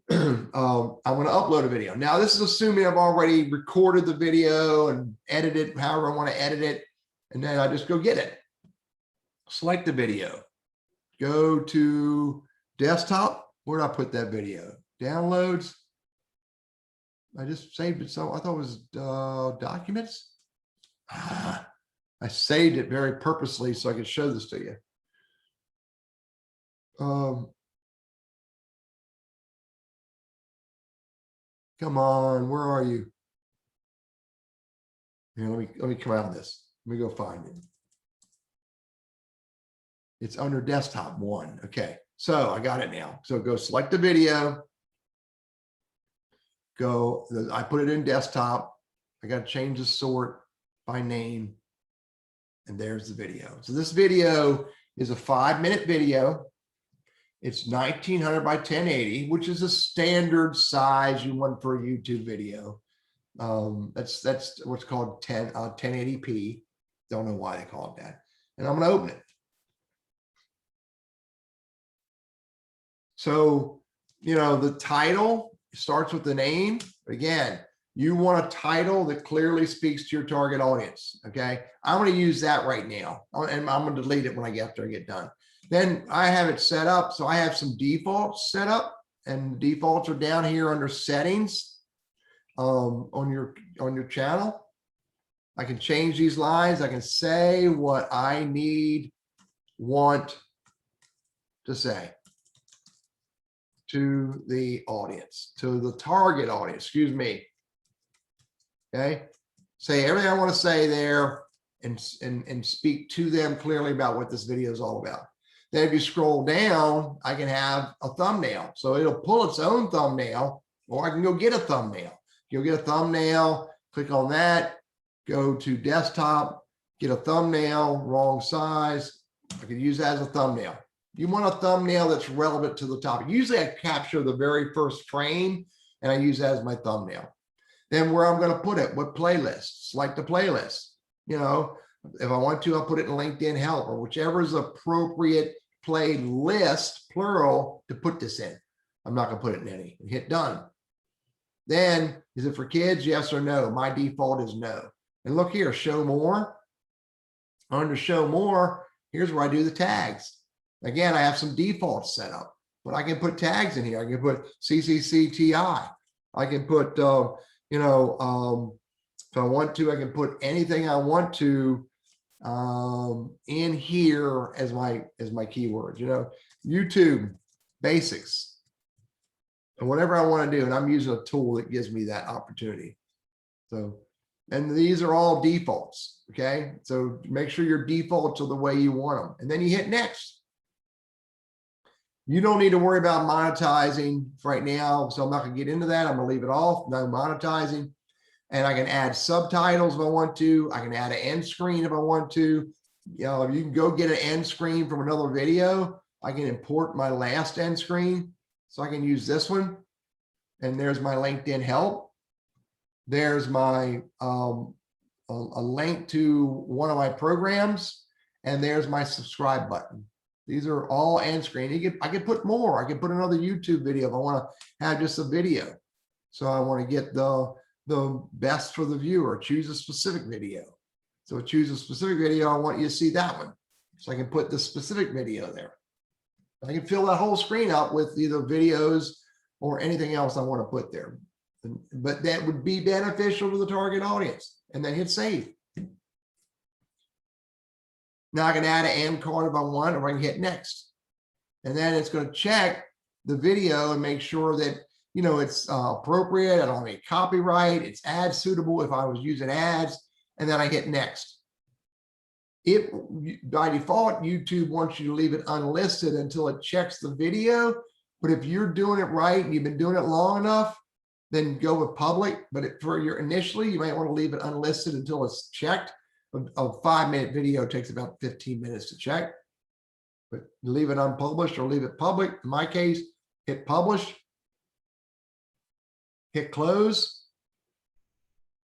I'm going to upload a video. Now, this is assuming I've already recorded the video and edited it however I want to edit it. And then I just go get it. Select the video. Go to desktop. Where did I put that video? Downloads. I just saved it. So I thought it was documents. I saved it very purposely so I could show this to you. Come on, where are you? Here, let me come out of this. Let me go find it. It's under desktop 1. Okay, so I got it now. So go select the video. I put it in desktop. I got to change the sort by name. And there's the video. So this video is a 5-minute video. It's 1900 by 1080, which is a standard size you want for a YouTube video. That's what's called 1080p. Don't know why they call it that. And I'm going to open it. So, you know, the title starts with the name. Again, you want a title that clearly speaks to your target audience. Okay, I'm going to use that right now, and I'm going to delete it when I get done. Then I have it set up. So I have some defaults set up, and defaults are down here under settings on your channel. I can change these lines. I can say what I want to say to the audience, to the target audience, excuse me. Okay, say everything I want to say there and speak to them clearly about what this video is all about. Then if you scroll down, I can have a thumbnail. So it'll pull its own thumbnail, or I can go get a thumbnail. You'll get a thumbnail, click on that, go to desktop, get a thumbnail, wrong size. I could use that as a thumbnail. You want a thumbnail that's relevant to the topic. Usually I capture the very first frame and I use that as my thumbnail. Then where I'm going to put it, what playlist, select the playlist. You know, if I want to, I'll put it in LinkedIn Help or whichever is appropriate playlist, plural, to put this in. I'm not going to put it in any. Hit done. Then, is it for kids? Yes or no? My default is no. And look here, show more. Under show more, here's where I do the tags. Again, I have some defaults set up, but I can put tags in here. I can put CCCTI. I can put, if I want to, I can put anything I want to in here as my keywords. You know, YouTube basics, and whatever I want to do. And I'm using a tool that gives me that opportunity. So, and these are all defaults. Okay, so make sure your defaults are the way you want them, and then you hit next. You don't need to worry about monetizing right now, so I'm not going to get into that. I'm going to leave it off, no monetizing. And I can add subtitles if I want to. I can add an end screen if I want to. You know, you can go get an end screen from another video. I can import my last end screen, so I can use this one. And there's my LinkedIn Help. There's my a link to one of my programs, and there's my subscribe button. These are all end screen. I could put more. I could put another YouTube video if I want to have just a video. So I want to get the best for the viewer. Choose a specific video. So choose a specific video. I want you to see that one. So I can put the specific video there. I can fill that whole screen up with either videos or anything else I want to put there. But that would be beneficial to the target audience. And then hit save. Now I can add an end card if I want, or I can hit next. And then it's going to check the video and make sure that, you know, it's appropriate. I don't have any copyright. It's ad suitable if I was using ads. And then I hit next. By default, YouTube wants you to leave it unlisted until it checks the video. But if you're doing it right and you've been doing it long enough, then go with public. But for your initially, you might want to leave it unlisted until it's checked. A 5-minute video takes about 15 minutes to check. but leave it unpublished or leave it public. In my case, hit publish, hit close,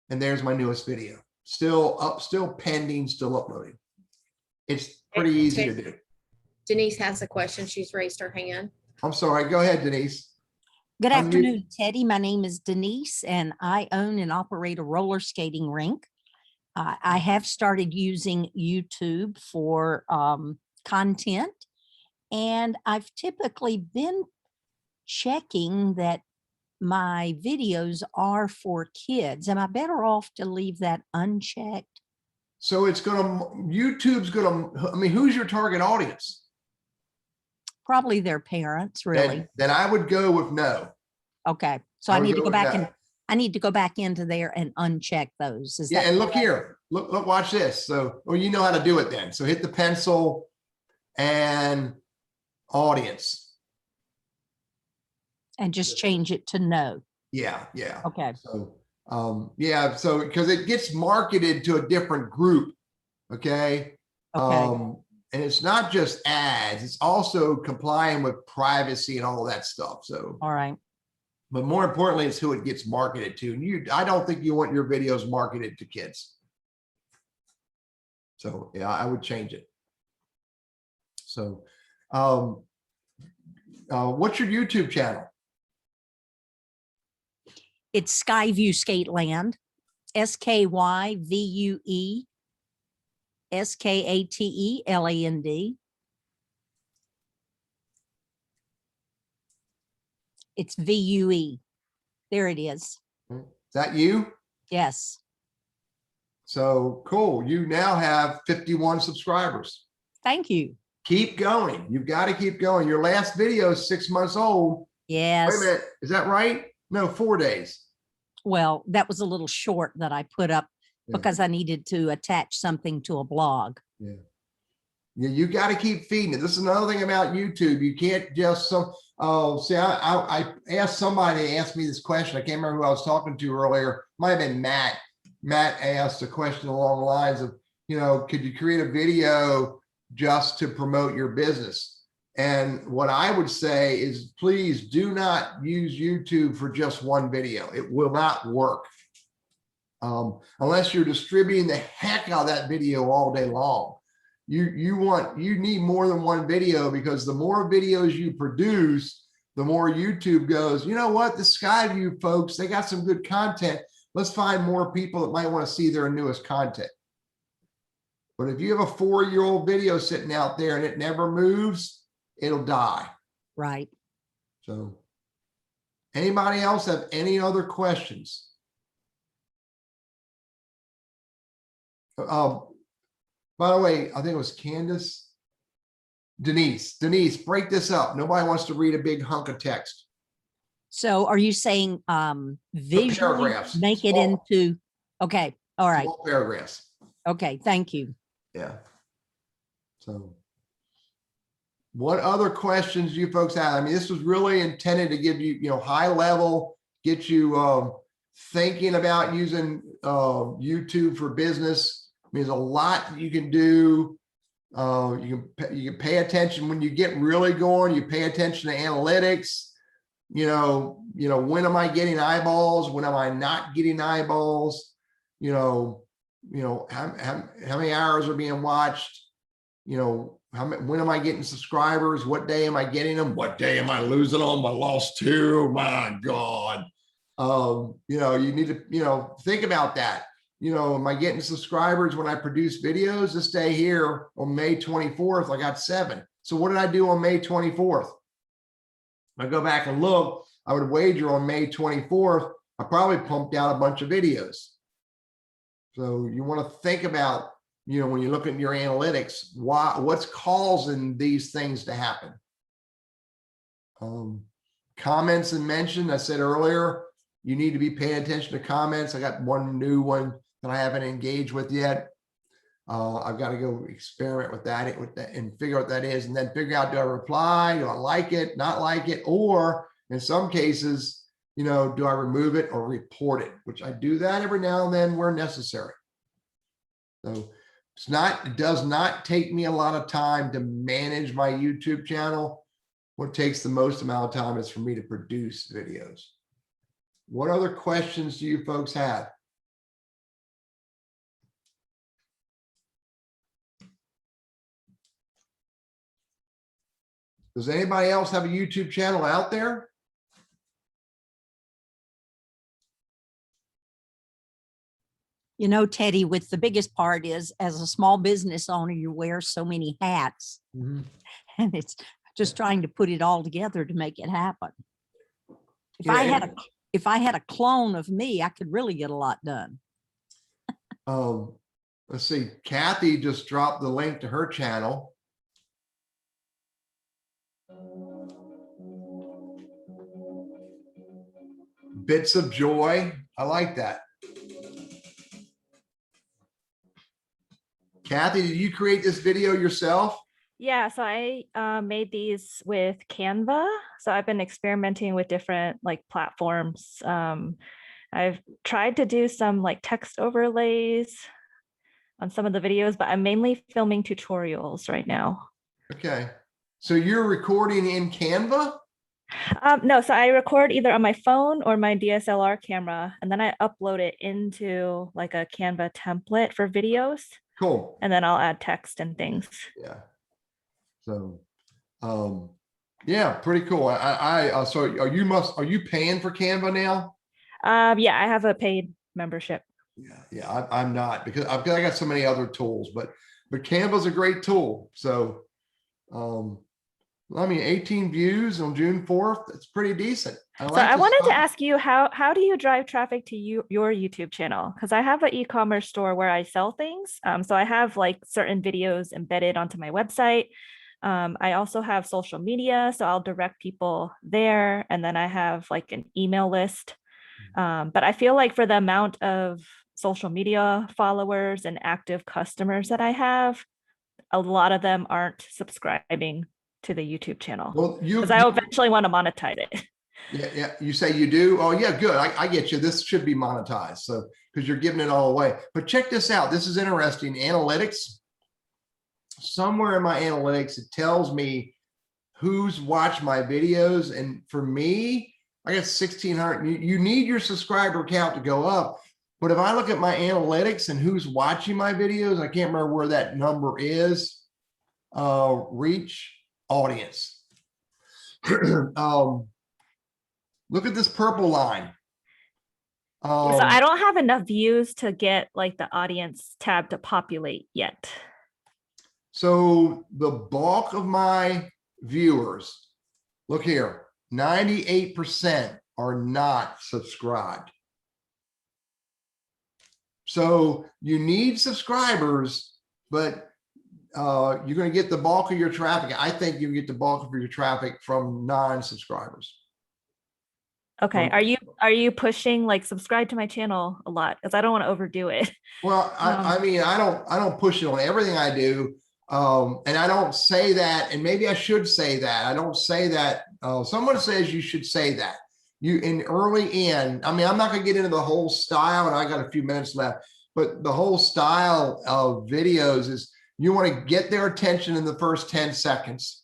and there's my newest video. Still up, still pending, still uploading. It's pretty easy to do. Denise has a question. She's raised her hand. I'm sorry. Go ahead, Denise. Good afternoon, Teddy. My name is Denise, and I own and operate a roller skating rink. I have started using YouTube for content, and I've typically been checking that my videos are for kids. Am I better off to leave that unchecked? So it's YouTube's gonna, I mean, who's your target audience? Probably their parents, really. Then I would go with no. Okay, so I need to go back and I need to go back into there and uncheck those. Is that and look here, look, watch this. So, well, you know how to do it then. So hit the pencil and audience. And just change it to no. Yeah. Okay. So, yeah, so because it gets marketed to a different group. Okay. Okay. And it's not just ads, it's also complying with privacy and all that stuff. So, All right. but more importantly, it's who it gets marketed to. And I don't think you want your videos marketed to kids. So yeah, I would change it. So, what's your YouTube channel? It's Skyview Skateland, SKYVUE SKATELAND. It's VUE. There it is. Is that you? Yes. So cool. You now have 51 subscribers. Thank you. Keep going. You've got to keep going. Your last video is 6 months old. Yes. Wait a minute. Is that right? No, 4 days. Well, that was a little short that I put up because I needed to attach something to a blog. Yeah. Yeah, you got to keep feeding it. This is another thing about YouTube. You can't just see, I asked somebody to ask me this question. I can't remember who I was talking to earlier. Might have been Matt. Matt asked a question along the lines of, you know, could you create a video just to promote your business? And what I would say is, please do not use YouTube for just one video. It will not work. Unless you're distributing the heck out of that video all day long. You need more than one video, because the more videos you produce, the more YouTube goes, you know what, the Skyview folks, they got some good content. Let's find more people that might want to see their newest content. But if you have a 4-year-old video sitting out there and it never moves, it'll die. Right. So anybody else have any other questions? By the way, I think it was Candace. Denise, break this up. Nobody wants to read a big hunk of text. So are you saying visually paragraphs, make it small. into, okay, all right. Small paragraphs. Okay, thank you. Yeah. So what other questions do you folks have? I mean, this was really intended to give you, high level, get you thinking about using YouTube for business. I mean, there's a lot you can do. You can pay attention when you get really going. You pay attention to analytics. When am I getting eyeballs? When am I not getting eyeballs? How many hours are being watched? When am I getting subscribers? What day am I getting them? What day am I losing them? I lost 2. My God. You need to, think about that. Am I getting subscribers when I produce videos? This day here on May 24th, I got 7. So what did I do on May 24th? I go back and look, I would wager on May 24th, I probably pumped out a bunch of videos. So you want to think about, when you look at your analytics, what's causing these things to happen? Comments and mention, I said earlier, you need to be paying attention to comments. I got one new one that I haven't engaged with yet. I've got to go experiment with that and figure out what that is, and then figure out, do I reply? Do I like it, not like it? Or in some cases, do I remove it or report it, which I do that every now and then where necessary. So It does not take me a lot of time to manage my YouTube channel. What takes the most amount of time is for me to produce videos. What other questions do you folks have? Does anybody else have a YouTube channel out there? You know, Teddy, with the biggest part is as a small business owner, you wear so many hats and it's just trying to put it all together to make it happen. If I had a clone of me, I could really get a lot done. Let's see, Kathy just dropped the link to her channel. Bits of Joy. I like that. Kathy, did you create this video yourself? Yeah, so I made these with Canva. So I've been experimenting with different like platforms. I've tried to do some like text overlays on some of the videos, but I'm mainly filming tutorials right now. Okay. So you're recording in Canva? No, so I record either on my phone or my DSLR camera, and then I upload it into like a Canva template for videos. Cool. And then I'll add text and things. Yeah. So, yeah, pretty cool. So are you paying for Canva now? Yeah, I have a paid membership. Yeah, I'm not because I got so many other tools, but Canva's a great tool. So, I mean, 18 views on June 4th. It's pretty decent. I wanted to ask you, how do you drive traffic to your YouTube channel? Because I have an e-commerce store where I sell things. So I have like certain videos embedded onto my website. I also have social media, so I'll direct people there. And then I have like an email list. But I feel like for the amount of social media followers and active customers that I have, a lot of them aren't subscribing to the YouTube channel. Well, because I eventually want to monetize it. Yeah. You say you do? Oh yeah, good. I get you. This should be monetized. So, because you're giving it all away. But check this out. This is interesting. Analytics. Somewhere in my analytics, it tells me who's watched my videos. And for me, I got 1,600. You need your subscriber count to go up. But if I look at my analytics and who's watching my videos, I can't remember where that number is. Reach audience. Look at this purple line. So I don't have enough views to get like the audience tab to populate yet. So the bulk of my viewers, look here, 98% are not subscribed. So you need subscribers, but you're going to get the bulk of your traffic. I think you get the bulk of your traffic from non-subscribers. Okay. Are you pushing like subscribe to my channel a lot? Because I don't want to overdo it. Well, I mean, I don't push it on everything I do. And I don't say that, and maybe I should say that. I don't say that. Someone says you should say that. You in early in, I mean, I'm not going to get into the whole style, and I got a few minutes left, but the whole style of videos is you want to get their attention in the first 10 seconds.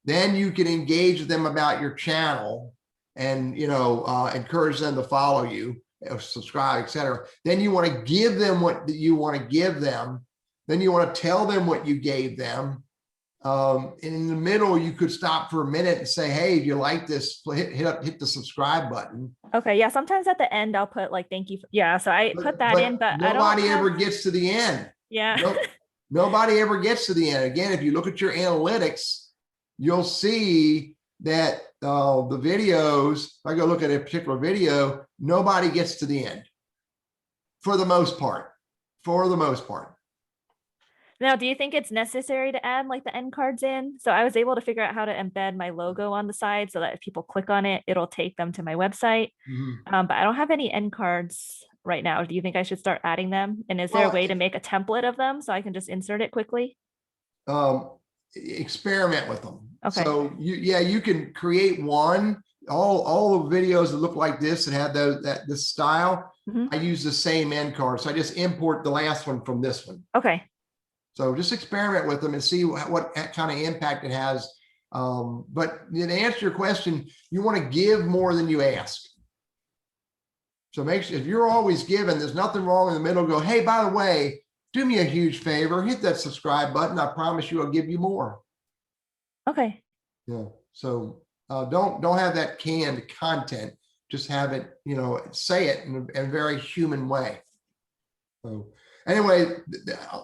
Then you can engage them about your channel and, encourage them to follow you, subscribe, etc. Then you want to give them what you want to give them. Then you want to tell them what you gave them. And in the middle, you could stop for a minute and say, hey, if you like this, hit the subscribe button. Okay. Yeah. Sometimes at the end, I'll put like, thank you. Yeah. So I put that in, but nobody ever gets to the end. Yeah. Nobody ever gets to the end. Again, if you look at your analytics, you'll see that the videos, if I go look at a particular video, nobody gets to the end for the most part. Now, do you think it's necessary to add like the end cards in? So I was able to figure out how to embed my logo on the side so that if people click on it, it'll take them to my website. But I don't have any end cards right now. Do you think I should start adding them? And is there a way to make a template of them so I can just insert it quickly? Experiment with them. Okay. So you can create one. All the videos that look like this and have this style, I use the same end card. So I just import the last one from this one. Okay. So just experiment with them and see what kind of impact it has. But to answer your question, you want to give more than you ask. So make sure if you're always giving, there's nothing wrong in the middle. Go, hey, by the way, do me a huge favor, hit that subscribe button. I promise you I'll give you more. Okay. Yeah. So don't have that canned content. Just have it, say it in a very human way. So anyway,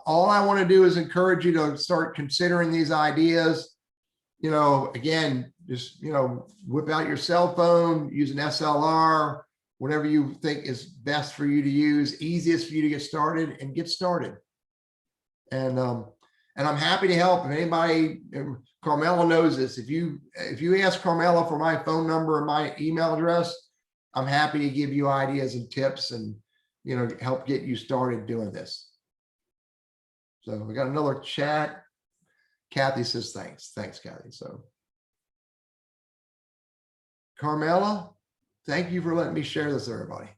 all I want to do is encourage you to start considering these ideas. Again, just, whip out your cell phone, use an SLR, whatever you think is best for you to use, easiest for you to get started, and get started. And I'm happy to help. If anybody, Carmela knows this. If you ask Carmela for my phone number and my email address, I'm happy to give you ideas and tips and, help get you started doing this. So we got another chat. Kathy says, thanks. Thanks, Kathy. So Carmela, thank you for letting me share this, everybody.